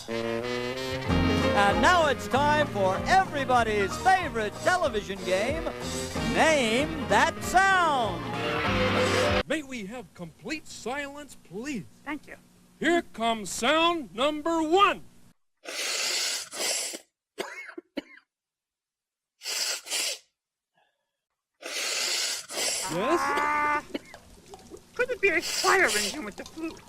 And now it's time for everybody's favorite television game, Name That Sound. May we have complete silence, please? Thank you. Here comes sound number 1. Yes? Could it be a fire engine with the flute?